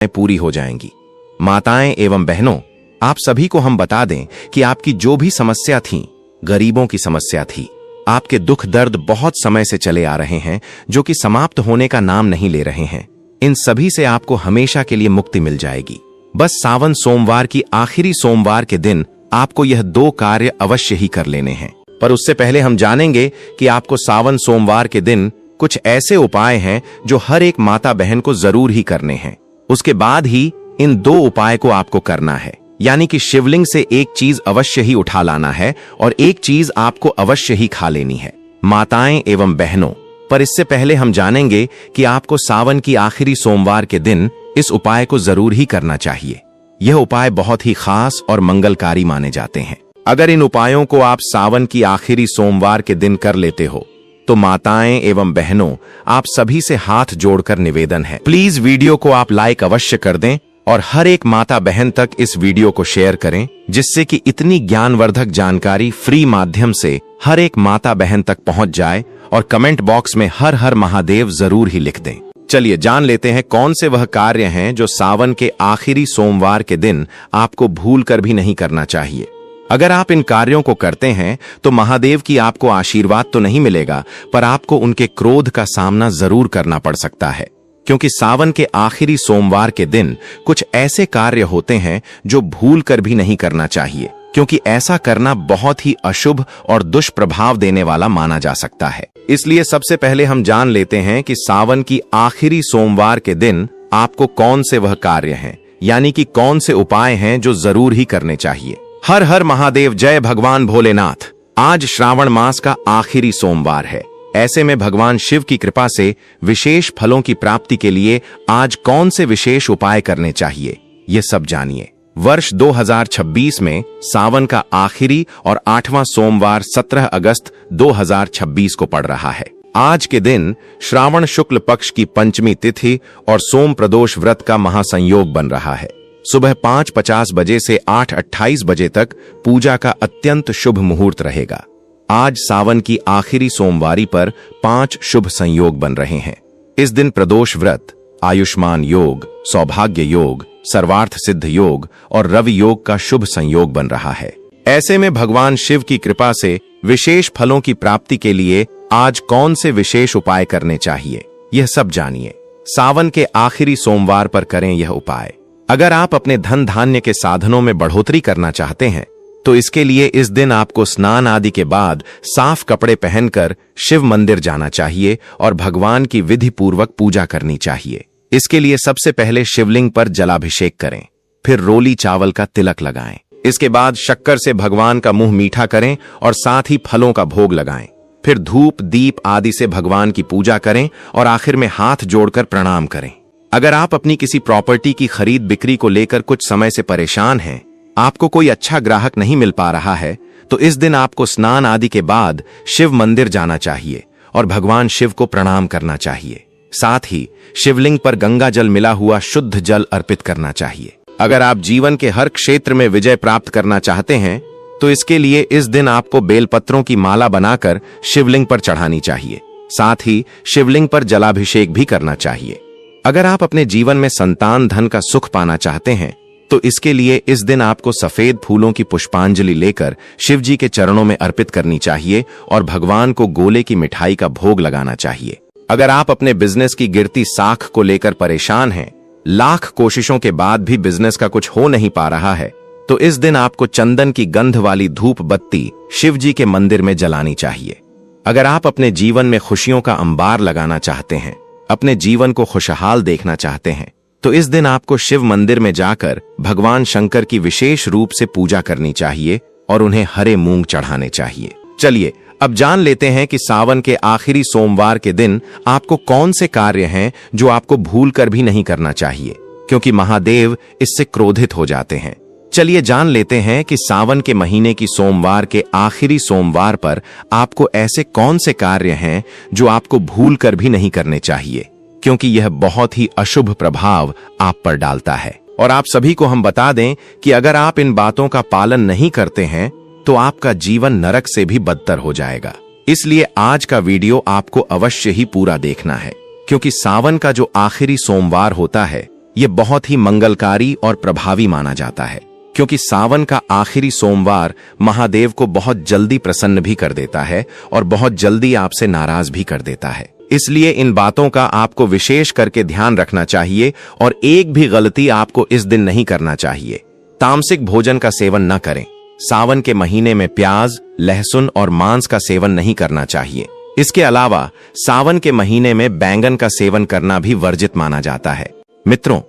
पूरी हो जाएंगी। माताएं एवं बहनों, आप सभी को हम बता दें कि आपकी जो भी समस्या थी, गरीबों की समस्या थी, आपके दुख दर्द बहुत समय से चले आ रहे हैं जो कि समाप्त होने का नाम नहीं ले रहे हैं, इन सभी से आपको हमेशा के लिए मुक्ति मिल जाएगी। बस सावन सोमवार की आखिरी सोमवार के दिन आपको यह 2 कार्य अवश्य ही कर लेने हैं। पर उससे पहले हम जानेंगे कि आपको सावन सोमवार के दिन कुछ ऐसे उपाय हैं जो हर एक माता बहन को जरूर ही करने हैं। उसके बाद ही इन 2 उपाय को आपको करना है, यानी कि शिवलिंग से एक चीज अवश्य ही उठा लाना है और एक चीज आपको अवश्य ही खा लेनी है। माताएं एवं बहनों, पर इससे पहले हम जानेंगे कि आपको सावन की आखिरी सोमवार के दिन इस उपाय को जरूर ही करना चाहिए। यह उपाय बहुत ही खास और मंगलकारी माने जाते हैं। अगर इन उपायों को आप सावन की आखिरी सोमवार के दिन कर लेते हो तो माताएं एवं बहनों, आप सभी से हाथ जोड़कर निवेदन है, प्लीज वीडियो को आप लाइक अवश्य कर दें और हर एक माता बहन तक इस वीडियो को शेयर करें, जिससे कि इतनी ज्ञानवर्धक जानकारी फ्री माध्यम से हर एक माता बहन तक पहुंच जाए। और कमेंट बॉक्स में हर हर महादेव जरूर ही लिख दें। चलिए जान लेते हैं कौन से वह कार्य हैं जो सावन के आखिरी सोमवार के दिन आपको भूल कर भी नहीं करना चाहिए। अगर आप इन कार्यों को करते हैं तो महादेव की आपको आशीर्वाद तो नहीं मिलेगा, पर आपको उनके क्रोध का सामना जरूर करना पड़ सकता है, क्योंकि सावन के आखिरी सोमवार के दिन कुछ ऐसे कार्य होते हैं जो भूल कर भी नहीं करना चाहिए, क्योंकि ऐसा करना बहुत ही अशुभ और दुष्प्रभाव देने वाला माना जा सकता है। इसलिए सबसे पहले हम जान लेते हैं कि सावन की आखिरी सोमवार के दिन आपको कौन से वह कार्य हैं, यानी कि कौन से उपाय हैं जो जरूर ही करने चाहिए। हर हर महादेव, जय भगवान भोलेनाथ। आज श्रावण मास का आखिरी सोमवार है। ऐसे में भगवान शिव की कृपा से विशेष फलों की प्राप्ति के लिए आज कौन से विशेष उपाय करने चाहिए, ये सब जानिए। वर्ष 2026 में सावन का आखिरी और 8वां सोमवार 17 अगस्त 2026 को पड़ रहा है। आज के दिन श्रावण शुक्ल पक्ष की पंचमी तिथि और सोम प्रदोष व्रत का महासंयोग बन रहा है। सुबह 5:50 बजे से 8:28 बजे तक पूजा का अत्यंत शुभ मुहूर्त रहेगा। आज सावन की आखिरी सोमवारी पर 5 शुभ संयोग बन रहे हैं। इस दिन प्रदोष व्रत, आयुष्मान योग, सौभाग्य योग, सर्वार्थ सिद्ध योग और रवि योग का शुभ संयोग बन रहा है। ऐसे में भगवान शिव की कृपा से विशेष फलों की प्राप्ति के लिए आज कौन से विशेष उपाय करने चाहिए, यह सब जानिए। सावन के आखिरी सोमवार पर करें यह उपाय। अगर आप अपने धन धान्य के साधनों में बढ़ोतरी करना चाहते हैं तो इसके लिए इस दिन आपको स्नान आदि के बाद साफ कपड़े पहनकर शिव मंदिर जाना चाहिए और भगवान की विधि पूर्वक पूजा करनी चाहिए। इसके लिए सबसे पहले शिवलिंग पर जलाभिषेक करें, फिर रोली चावल का तिलक लगाएं। इसके बाद शक्कर से भगवान का मुंह मीठा करें और साथ ही फलों का भोग लगाएं। फिर धूप दीप आदि से भगवान की पूजा करें और आखिर में हाथ जोड़कर प्रणाम करें। अगर आप अपनी किसी प्रॉपर्टी की खरीद बिक्री को लेकर कुछ समय से परेशान हैं, आपको कोई अच्छा ग्राहक नहीं मिल पा रहा है, तो इस दिन आपको स्नान आदि के बाद शिव मंदिर जाना चाहिए और भगवान शिव को प्रणाम करना चाहिए। साथ ही शिवलिंग पर गंगा जल मिला हुआ शुद्ध जल अर्पित करना चाहिए। अगर आप जीवन के हर क्षेत्र में विजय प्राप्त करना चाहते हैं तो इसके लिए इस दिन आपको बेलपत्रों की माला बनाकर शिवलिंग पर चढ़ानी चाहिए। साथ ही शिवलिंग पर जलाभिषेक भी करना चाहिए। अगर आप अपने जीवन में संतान धन का सुख पाना चाहते हैं तो इसके लिए इस दिन आपको सफेद फूलों की पुष्पांजलि लेकर शिव जी के चरणों में अर्पित करनी चाहिए और भगवान को गोले की मिठाई का भोग लगाना चाहिए। अगर आप अपने बिजनेस की गिरती साख को लेकर परेशान हैं, लाख कोशिशों के बाद भी बिजनेस का कुछ हो नहीं पा रहा है, तो इस दिन आपको चंदन की गंध वाली धूप बत्ती शिव जी के मंदिर में जलानी चाहिए। अगर आप अपने जीवन में खुशियों का अंबार लगाना चाहते हैं, अपने जीवन को खुशहाल देखना चाहते हैं, तो इस दिन आपको शिव मंदिर में जाकर भगवान शंकर की विशेष रूप से पूजा करनी चाहिए और उन्हें हरे मूंग चढ़ाने चाहिए। चलिए अब जान लेते हैं कि सावन के आखिरी सोमवार के दिन आपको कौन से कार्य हैं जो आपको भूल कर भी नहीं करना चाहिए, क्योंकि महादेव इससे क्रोधित हो जाते हैं। चलिए जान लेते हैं कि सावन के महीने की सोमवार के आखिरी सोमवार पर आपको ऐसे कौन से कार्य हैं जो आपको भूल कर भी नहीं करने चाहिए, क्योंकि यह बहुत ही अशुभ प्रभाव आप पर डालता है। और आप सभी को हम बता दें कि अगर आप इन बातों का पालन नहीं करते हैं तो आपका जीवन नरक से भी बदतर हो जाएगा। इसलिए आज का वीडियो आपको अवश्य ही पूरा देखना है, क्योंकि सावन का जो आखिरी सोमवार होता है ये बहुत ही मंगलकारी और प्रभावी माना जाता है, क्योंकि सावन का आखिरी सोमवार महादेव को बहुत जल्दी प्रसन्न भी कर देता है और बहुत जल्दी आपसे नाराज भी कर देता है। इसलिए इन बातों का आपको विशेष करके ध्यान रखना चाहिए और एक भी गलती आपको इस दिन नहीं करना चाहिए। तामसिक भोजन का सेवन न करें। सावन के महीने में प्याज, लहसुन और मांस का सेवन नहीं करना चाहिए। इसके अलावा सावन के महीने में बैंगन का सेवन करना भी वर्जित माना जाता है। मित्रों,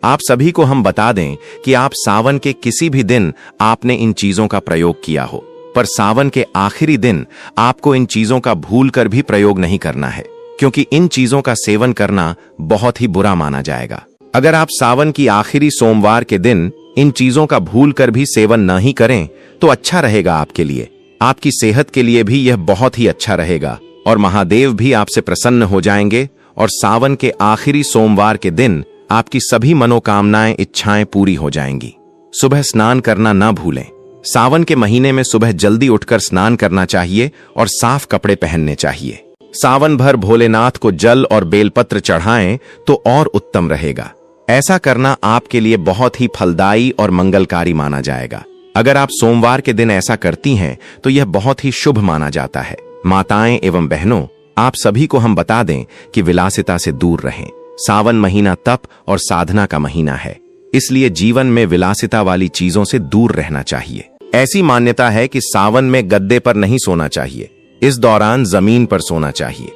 आप सभी को हम बता दें कि आप सावन के किसी भी दिन आपने इन चीजों का प्रयोग किया हो, पर सावन के आखिरी दिन आपको इन चीजों का भूलकर भी प्रयोग नहीं करना है, क्योंकि इन चीजों का सेवन करना बहुत ही बुरा माना जाएगा। अगर आप सावन की आखिरी सोमवार के दिन इन चीजों का भूलकर भी सेवन न ही करें तो अच्छा रहेगा आपके लिए। आपकी सेहत के लिए भी यह बहुत ही अच्छा रहेगा और महादेव भी आपसे प्रसन्न हो जाएंगे और सावन के आखिरी सोमवार के दिन आपकी सभी मनोकामनाएं, इच्छाएं पूरी हो जाएंगी। सुबह स्नान करना ना भूलें। सावन के महीने में सुबह जल्दी उठकर स्नान करना चाहिए और साफ कपड़े पहनने चाहिए। सावन भर भोलेनाथ को जल और बेलपत्र चढ़ाएं तो और उत्तम रहेगा। ऐसा करना आपके लिए बहुत ही फलदायी और मंगलकारी माना जाएगा। अगर आप सोमवार के दिन ऐसा करती हैं तो यह बहुत ही शुभ माना जाता है। माताएं एवं बहनों, आप सभी को हम बता दें कि विलासिता से दूर रहें। सावन महीना तप और साधना का महीना है, इसलिए जीवन में विलासिता वाली चीजों से दूर रहना चाहिए। ऐसी मान्यता है कि सावन में गद्दे पर नहीं सोना चाहिए, इस दौरान जमीन पर सोना चाहिए।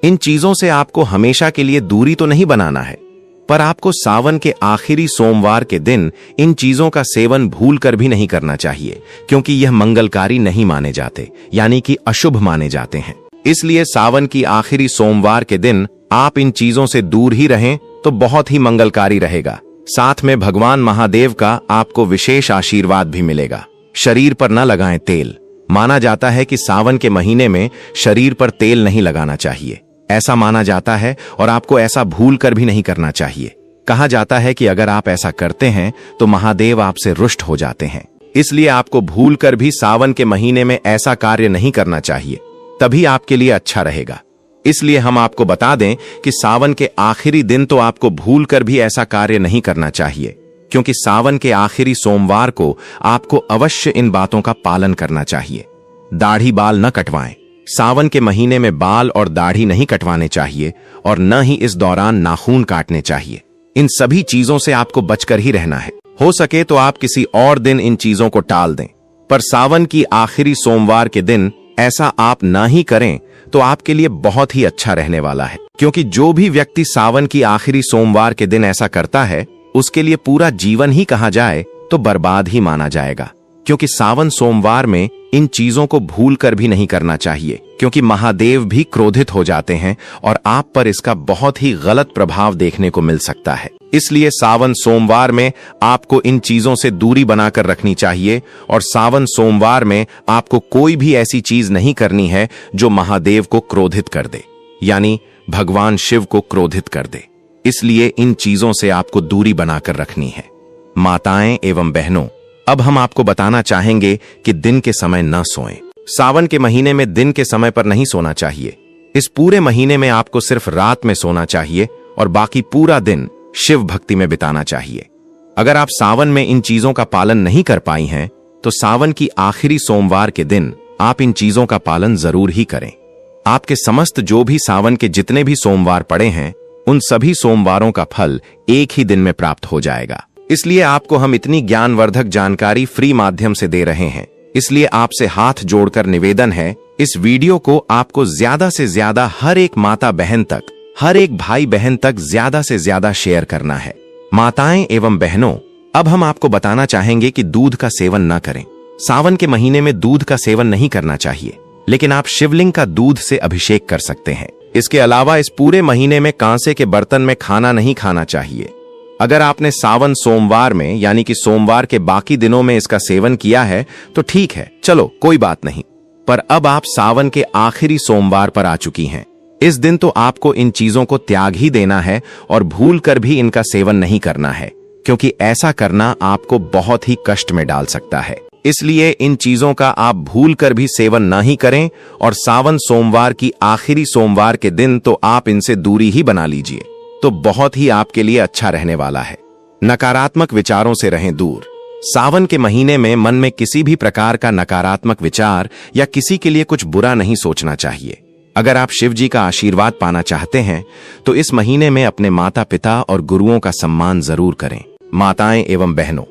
इन चीजों से आपको हमेशा के लिए दूरी तो नहीं बनाना है, पर आपको सावन के आखिरी सोमवार के दिन इन चीजों का सेवन भूलकर भी नहीं करना चाहिए, क्योंकि यह मंगलकारी नहीं माने जाते, यानी कि अशुभ माने जाते हैं। इसलिए सावन की आखिरी सोमवार के दिन आप इन चीजों से दूर ही रहें तो बहुत ही मंगलकारी रहेगा। साथ में भगवान महादेव का आपको विशेष आशीर्वाद भी मिलेगा। शरीर पर न लगाएं तेल। माना जाता है कि सावन के महीने में शरीर पर तेल नहीं लगाना चाहिए, ऐसा माना जाता है और आपको ऐसा भूल कर भी नहीं करना चाहिए। कहा जाता है कि अगर आप ऐसा करते हैं तो महादेव आपसे रुष्ट हो जाते हैं। इसलिए आपको भूल कर भी सावन के महीने में ऐसा कार्य नहीं करना चाहिए, तभी आपके लिए अच्छा रहेगा। इसलिए हम आपको बता दें कि सावन के आखिरी दिन तो आपको भूल कर भी ऐसा कार्य नहीं करना चाहिए, क्योंकि सावन के आखिरी सोमवार को आपको अवश्य इन बातों का पालन करना चाहिए। दाढ़ी बाल न कटवाएं। सावन के महीने में बाल और दाढ़ी नहीं कटवाने चाहिए और न ही इस दौरान नाखून काटने चाहिए। इन सभी चीजों से आपको बचकर ही रहना है। हो सके तो आप किसी और दिन इन चीजों को टाल दें, पर सावन की आखिरी सोमवार के दिन ऐसा आप ना ही करें तो आपके लिए बहुत ही अच्छा रहने वाला है, क्योंकि जो भी व्यक्ति सावन की आखिरी सोमवार के दिन ऐसा करता है उसके लिए पूरा जीवन ही कहा जाए तो बर्बाद ही माना जाएगा। क्योंकि सावन सोमवार में इन चीजों को भूल कर भी नहीं करना चाहिए, क्योंकि महादेव भी क्रोधित हो जाते हैं और आप पर इसका बहुत ही गलत प्रभाव देखने को मिल सकता है। इसलिए सावन सोमवार में आपको इन चीजों से दूरी बनाकर रखनी चाहिए और सावन सोमवार में आपको कोई भी ऐसी चीज नहीं करनी है जो महादेव को क्रोधित कर दे, यानी भगवान शिव को क्रोधित कर दे। इसलिए इन चीजों से आपको दूरी बनाकर रखनी है। माताएं एवं बहनों, अब हम आपको बताना चाहेंगे कि दिन के समय न सोएं। सावन के महीने में दिन के समय पर नहीं सोना चाहिए। इस पूरे महीने में आपको सिर्फ रात में सोना चाहिए और बाकी पूरा दिन शिव भक्ति में बिताना चाहिए। अगर आप सावन में इन चीजों का पालन नहीं कर पाई हैं तो सावन की आखिरी सोमवार के दिन आप इन चीजों का पालन जरूर ही करें। आपके समस्त जो भी सावन के जितने भी सोमवार पड़े हैं उन सभी सोमवारों का फल एक ही दिन में प्राप्त हो जाएगा। इसलिए आपको हम इतनी ज्ञानवर्धक जानकारी फ्री माध्यम से दे रहे हैं। इसलिए आपसे हाथ जोड़कर निवेदन है, इस वीडियो को आपको ज्यादा से ज्यादा हर एक माता बहन तक, हर एक भाई बहन तक ज्यादा से ज्यादा शेयर करना है। माताएं एवं बहनों, अब हम आपको बताना चाहेंगे कि दूध का सेवन न करें। सावन के महीने में दूध का सेवन नहीं करना चाहिए, लेकिन आप शिवलिंग का दूध से अभिषेक कर सकते हैं। इसके अलावा इस पूरे महीने में कांसे के बर्तन में खाना नहीं खाना चाहिए। अगर आपने सावन सोमवार में यानी कि सोमवार के बाकी दिनों में इसका सेवन किया है तो ठीक है, चलो कोई बात नहीं, पर अब आप सावन के आखिरी सोमवार पर आ चुकी हैं। इस दिन तो आपको इन चीजों को त्याग ही देना है और भूल कर भी इनका सेवन नहीं करना है, क्योंकि ऐसा करना आपको बहुत ही कष्ट में डाल सकता है। इसलिए इन चीजों का आप भूल कर भी सेवन न ही करें और सावन सोमवार की आखिरी सोमवार के दिन तो आप इनसे दूरी ही बना लीजिए। तो बहुत ही आपके लिए अच्छा रहने वाला है। नकारात्मक विचारों से रहें दूर। सावन के महीने में मन में किसी भी प्रकार का नकारात्मक विचार या किसी के लिए कुछ बुरा नहीं सोचना चाहिए। अगर आप शिव जी का आशीर्वाद पाना चाहते हैं तो इस महीने में अपने माता पिता और गुरुओं का सम्मान जरूर करें। माताएं एवं बहनों,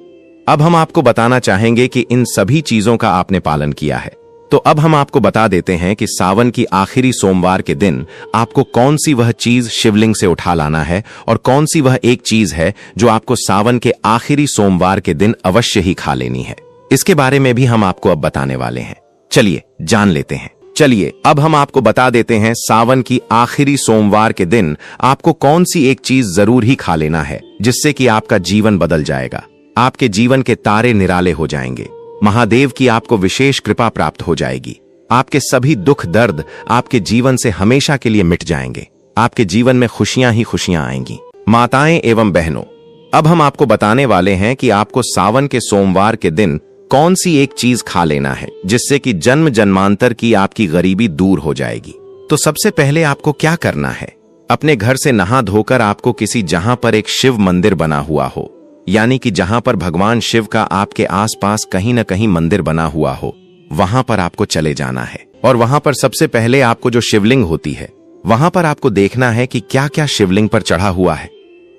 अब हम आपको बताना चाहेंगे कि इन सभी चीजों का आपने पालन किया है, तो अब हम आपको बता देते हैं कि सावन की आखिरी सोमवार के दिन आपको कौन सी वह चीज शिवलिंग से उठा लाना है और कौन सी वह एक चीज है जो आपको सावन के आखिरी सोमवार के दिन अवश्य ही खा लेनी है। इसके बारे में भी हम आपको अब बताने वाले हैं। चलिए जान लेते हैं। चलिए अब हम आपको बता देते हैं सावन की आखिरी सोमवार के दिन आपको कौन सी एक चीज जरूर ही खा लेना है, जिससे कि आपका जीवन बदल जाएगा। आपके जीवन के तारे निराले हो जाएंगे। महादेव की आपको विशेष कृपा प्राप्त हो जाएगी। आपके सभी दुख दर्द आपके जीवन से हमेशा के लिए मिट जाएंगे। आपके जीवन में खुशियां ही खुशियां आएंगी। माताएं एवं बहनों, अब हम आपको बताने वाले हैं कि आपको सावन के सोमवार के दिन कौन सी एक चीज खा लेना है, जिससे कि जन्म जन्मांतर की आपकी गरीबी दूर हो जाएगी। तो सबसे पहले आपको क्या करना है, अपने घर से नहा धोकर आपको किसी जहां पर एक शिव मंदिर बना हुआ हो, यानी कि जहां पर भगवान शिव का आपके आसपास कहीं न कहीं मंदिर बना हुआ हो, वहां पर आपको चले जाना है। और वहां पर सबसे पहले आपको जो शिवलिंग होती है, वहां पर आपको देखना है कि क्या क्या शिवलिंग पर चढ़ा हुआ है।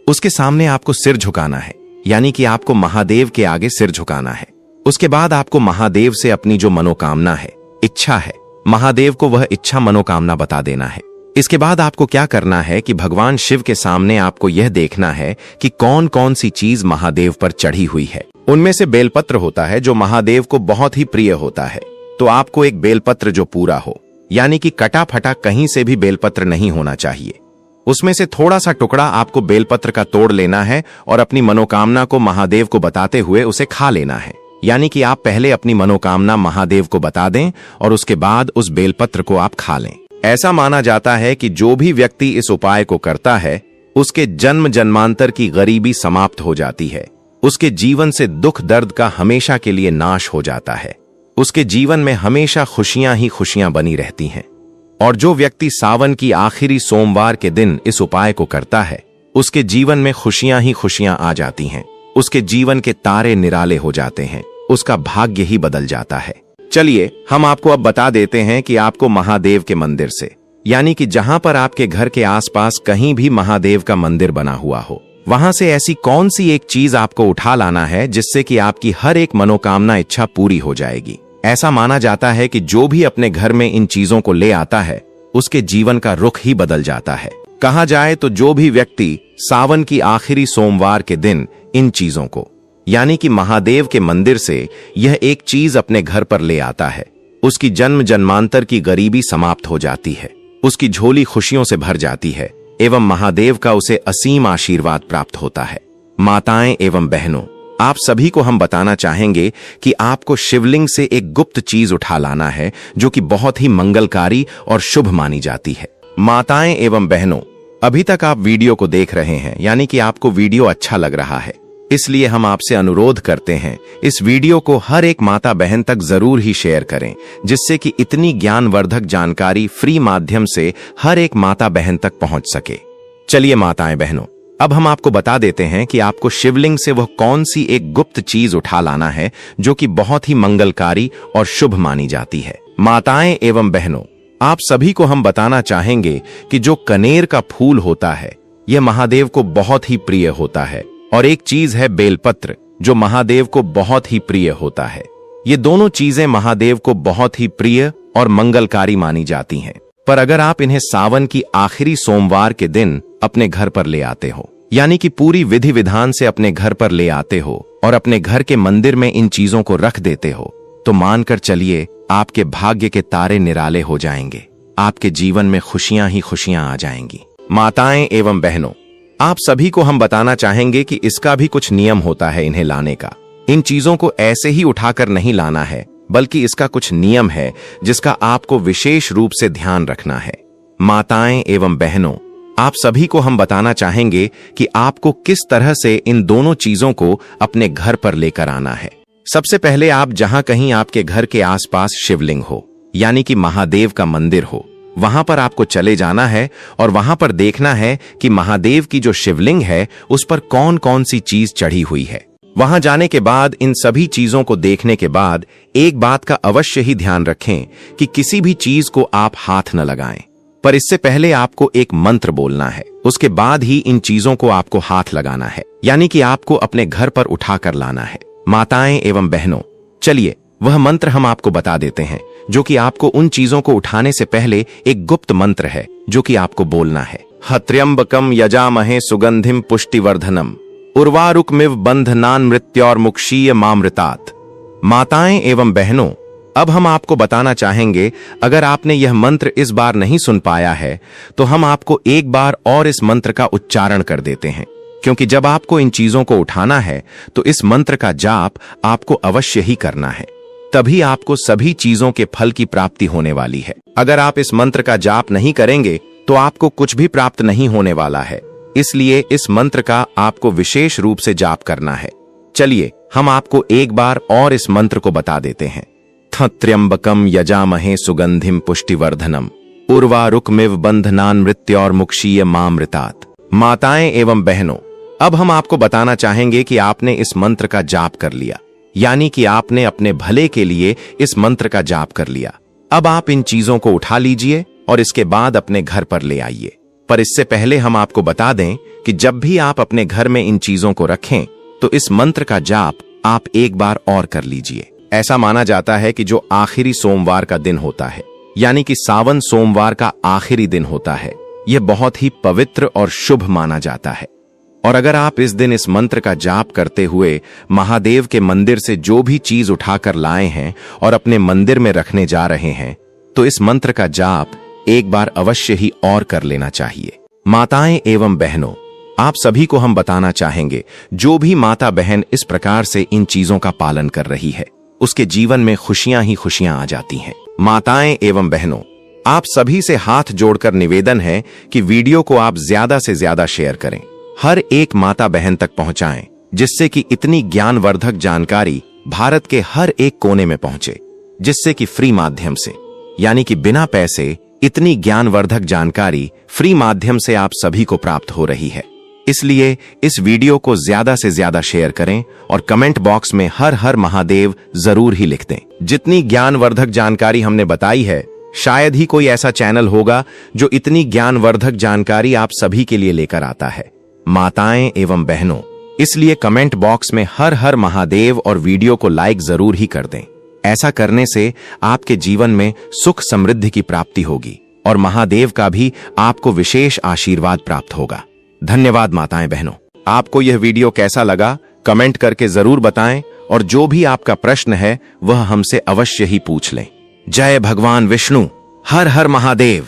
उसके सामने आपको सिर झुकाना है, यानी कि आपको महादेव के आगे सिर झुकाना है। उसके बाद आपको महादेव से अपनी जो मनोकामना है, इच्छा है, महादेव को वह इच्छा मनोकामना बता देना है। इसके बाद आपको क्या करना है कि भगवान शिव के सामने आपको यह देखना है कि कौन कौन सी चीज महादेव पर चढ़ी हुई है। उनमें से बेलपत्र होता है जो महादेव को बहुत ही प्रिय होता है, तो आपको एक बेलपत्र जो पूरा हो, यानी कि कटा फटा कहीं से भी बेलपत्र नहीं होना चाहिए, उसमें से थोड़ा सा टुकड़ा आपको बेलपत्र का तोड़ लेना है और अपनी मनोकामना को महादेव को बताते हुए उसे खा लेना है। यानी कि आप पहले अपनी मनोकामना महादेव को बता दें और उसके बाद उस बेलपत्र को आप खा लें। ऐसा माना जाता है कि जो भी व्यक्ति इस उपाय को करता है, उसके जन्म जन्मांतर की गरीबी समाप्त हो जाती है। उसके जीवन से दुख दर्द का हमेशा के लिए नाश हो जाता है। उसके जीवन में हमेशा खुशियां ही खुशियां बनी रहती हैं। और जो व्यक्ति सावन की आखिरी सोमवार के दिन इस उपाय को करता है, उसके जीवन में खुशियां ही खुशियां आ जाती हैं। उसके जीवन के तारे निराले हो जाते हैं। उसका भाग्य ही बदल जाता है। चलिए हम आपको अब बता देते हैं कि आपको महादेव के मंदिर से, यानी कि जहां पर आपके घर के आसपास कहीं भी महादेव का मंदिर बना हुआ हो, वहां से ऐसी कौन सी एक चीज आपको उठा लाना है जिससे कि आपकी हर एक मनोकामना इच्छा पूरी हो जाएगी। ऐसा माना जाता है कि जो भी अपने घर में इन चीजों को ले आता है, उसके जीवन का रुख ही बदल जाता है। कहा जाए तो जो भी व्यक्ति सावन की आखिरी सोमवार के दिन इन चीजों को, यानी कि महादेव के मंदिर से यह एक चीज अपने घर पर ले आता है, उसकी जन्म जन्मांतर की गरीबी समाप्त हो जाती है। उसकी झोली खुशियों से भर जाती है एवं महादेव का उसे असीम आशीर्वाद प्राप्त होता है। माताएं एवं बहनों, आप सभी को हम बताना चाहेंगे कि आपको शिवलिंग से एक गुप्त चीज उठा लाना है जो कि बहुत ही मंगलकारी और शुभ मानी जाती है। माताएं एवं बहनों, अभी तक आप वीडियो को देख रहे हैं, यानी कि आपको वीडियो अच्छा लग रहा है, इसलिए हम आपसे अनुरोध करते हैं इस वीडियो को हर एक माता बहन तक जरूर ही शेयर करें, जिससे कि इतनी ज्ञानवर्धक जानकारी फ्री माध्यम से हर एक माता बहन तक पहुंच सके। चलिए माताएं बहनों, अब हम आपको बता देते हैं कि आपको शिवलिंग से वह कौन सी एक गुप्त चीज उठा लाना है जो कि बहुत ही मंगलकारी और शुभ मानी जाती है। माताएं एवं बहनों, आप सभी को हम बताना चाहेंगे कि जो कनेर का फूल होता है, यह महादेव को बहुत ही प्रिय होता है, और एक चीज है बेलपत्र जो महादेव को बहुत ही प्रिय होता है। ये दोनों चीजें महादेव को बहुत ही प्रिय और मंगलकारी मानी जाती हैं। पर अगर आप इन्हें सावन की आखिरी सोमवार के दिन अपने घर पर ले आते हो, यानी कि पूरी विधि विधान से अपने घर पर ले आते हो और अपने घर के मंदिर में इन चीजों को रख देते हो, तो मानकर चलिए आपके भाग्य के तारे निराले हो जाएंगे। आपके जीवन में खुशियां ही खुशियां आ जाएंगी। माताएं एवं बहनों, आप सभी को हम बताना चाहेंगे कि इसका भी कुछ नियम होता है इन्हें लाने का। इन चीजों को ऐसे ही उठाकर नहीं लाना है, बल्कि इसका कुछ नियम है जिसका आपको विशेष रूप से ध्यान रखना है। माताएं एवं बहनों, आप सभी को हम बताना चाहेंगे कि आपको किस तरह से इन दोनों चीजों को अपने घर पर लेकर आना है। सबसे पहले आप जहां कहीं आपके घर के आसपास शिवलिंग हो, यानी कि महादेव का मंदिर हो, वहां पर आपको चले जाना है और वहां पर देखना है कि महादेव की जो शिवलिंग है उस पर कौन कौन सी चीज चढ़ी हुई है। वहां जाने के बाद इन सभी चीजों को देखने के बाद एक बात का अवश्य ही ध्यान रखें कि किसी भी चीज को आप हाथ न लगाएं। पर इससे पहले आपको एक मंत्र बोलना है, उसके बाद ही इन चीजों को आपको हाथ लगाना है, यानी कि आपको अपने घर पर उठाकर लाना है। माताएं एवं बहनों, चलिए वह मंत्र हम आपको बता देते हैं, जो कि आपको उन चीजों को उठाने से पहले एक गुप्त मंत्र है जो कि आपको बोलना है। हत्र्यंबकम यजामहे सुगंधिम पुष्टिवर्धनम उर्वारुकमिव बंधनान मृत्योर्मुक्षीय मामृतात्। माताएं एवं बहनों, अब हम आपको बताना चाहेंगे, अगर आपने यह मंत्र इस बार नहीं सुन पाया है तो हम आपको एक बार और इस मंत्र का उच्चारण कर देते हैं, क्योंकि जब आपको इन चीजों को उठाना है तो इस मंत्र का जाप आपको अवश्य ही करना है, तभी आपको सभी चीजों के फल की प्राप्ति होने वाली है। अगर आप इस मंत्र का जाप नहीं करेंगे तो आपको कुछ भी प्राप्त नहीं होने वाला है, इसलिए इस मंत्र का आपको विशेष रूप से जाप करना है। चलिए हम आपको एक बार और इस मंत्र को बता देते हैं। त्र्यंबकम यजामहे सुगंधिम पुष्टिवर्धनम उर्वारुकमिव बंधनान मृत्योर्मुक्षीय मामृतात्। माताएं एवं बहनों, अब हम आपको बताना चाहेंगे कि आपने इस मंत्र का जाप कर लिया, यानी कि आपने अपने भले के लिए इस मंत्र का जाप कर लिया। अब आप इन चीजों को उठा लीजिए और इसके बाद अपने घर पर ले आइए। पर इससे पहले हम आपको बता दें कि जब भी आप अपने घर में इन चीजों को रखें तो इस मंत्र का जाप आप एक बार और कर लीजिए। ऐसा माना जाता है कि जो आखिरी सोमवार का दिन होता है, यानी कि सावन सोमवार का आखिरी दिन होता है, यह बहुत ही पवित्र और शुभ माना जाता है। और अगर आप इस दिन इस मंत्र का जाप करते हुए महादेव के मंदिर से जो भी चीज उठाकर लाए हैं और अपने मंदिर में रखने जा रहे हैं, तो इस मंत्र का जाप एक बार अवश्य ही और कर लेना चाहिए। माताएं एवं बहनों, आप सभी को हम बताना चाहेंगे, जो भी माता बहन इस प्रकार से इन चीजों का पालन कर रही है उसके जीवन में खुशियां ही खुशियां आ जाती हैं। माताएं एवं बहनों, आप सभी से हाथ जोड़कर निवेदन है कि वीडियो को आप ज्यादा से ज्यादा शेयर करें, हर एक माता बहन तक पहुंचाएं, जिससे कि इतनी ज्ञानवर्धक जानकारी भारत के हर एक कोने में पहुंचे, जिससे कि फ्री माध्यम से, यानी कि बिना पैसे इतनी ज्ञानवर्धक जानकारी फ्री माध्यम से आप सभी को प्राप्त हो रही है। इसलिए इस वीडियो को ज्यादा से ज्यादा शेयर करें और कमेंट बॉक्स में हर हर महादेव जरूर ही लिख दें। जितनी ज्ञानवर्धक जानकारी हमने बताई है, शायद ही कोई ऐसा चैनल होगा जो इतनी ज्ञानवर्धक जानकारी आप सभी के लिए लेकर आता है। माताएं एवं बहनों, इसलिए कमेंट बॉक्स में हर हर महादेव और वीडियो को लाइक जरूर ही कर दें। ऐसा करने से आपके जीवन में सुख समृद्धि की प्राप्ति होगी और महादेव का भी आपको विशेष आशीर्वाद प्राप्त होगा। धन्यवाद माताएं बहनों। आपको यह वीडियो कैसा लगा कमेंट करके जरूर बताएं और जो भी आपका प्रश्न है वह हमसे अवश्य ही पूछ लें। जय भगवान विष्णु, हर हर महादेव।